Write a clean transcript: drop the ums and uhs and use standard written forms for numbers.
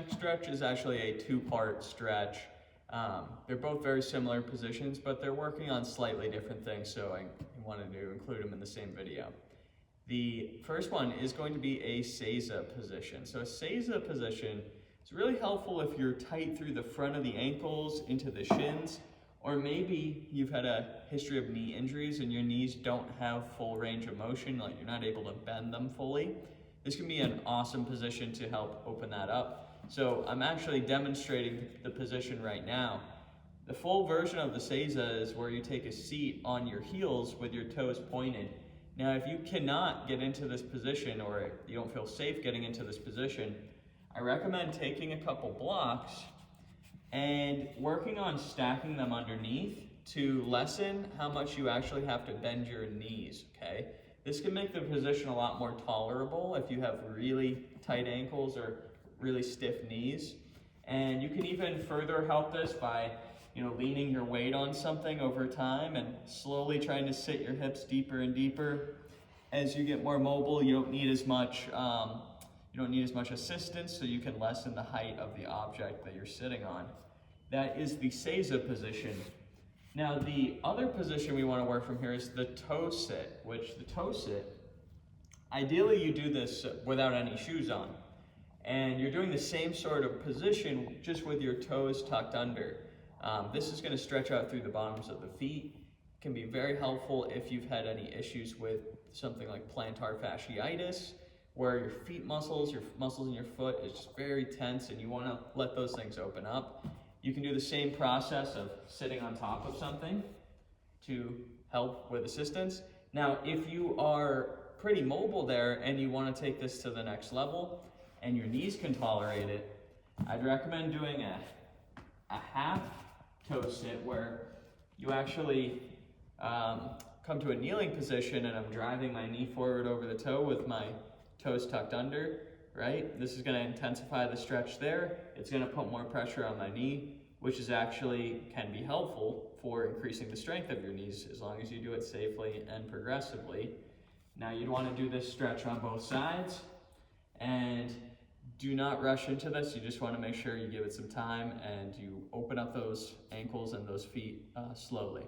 next stretch is actually a two-part stretch. They're both very similar positions, but they're working on slightly different things, so I wanted to include them in the same video. The first one is going to be a Seiza position. So a Seiza position is really helpful if you're tight through the front of the ankles into the shins, or maybe you've had a history of knee injuries and your knees don't have full range of motion, like you're not able to bend them fully. This can be an awesome position to help open that up. So I'm actually demonstrating the position right now. The full version of the Seiza is where you take a seat on your heels with your toes pointed. Now, if you cannot get into this position or you don't feel safe getting into this position, I recommend taking a couple blocks and working on stacking them underneath to lessen how much you actually have to bend your knees, okay? This can make the position a lot more tolerable if you have really tight ankles or really stiff knees. And you can even further help this by leaning your weight on something over time and slowly trying to sit your hips deeper and deeper. As you get more mobile, you don't need as much assistance, so you can lessen the height of the object that you're sitting on. That is the Seiza position. Now, the other position we want to work from here is the toe sit, which the toe sit, ideally you do this without any shoes on. And you're doing the same sort of position, just with your toes tucked under. This is going to stretch out through the bottoms of the feet. It can be very helpful if you've had any issues with something like plantar fasciitis, where your feet muscles, your muscles in your foot is just very tense and you want to let those things open up. You can do the same process of sitting on top of something to help with assistance. Now, if you are pretty mobile there and you want to take this to the next level and your knees can tolerate it, I'd recommend doing a half toe sit where you actually come to a kneeling position and I'm driving my knee forward over the toe with my toes tucked under, right? This is going to intensify the stretch there. It's going to put more pressure on my knee, which is actually can be helpful for increasing the strength of your knees as long as you do it safely and progressively. Now, you'd want to do this stretch on both sides, and do not rush into this. You just want to make sure you give it some time and you open up those ankles and those feet slowly.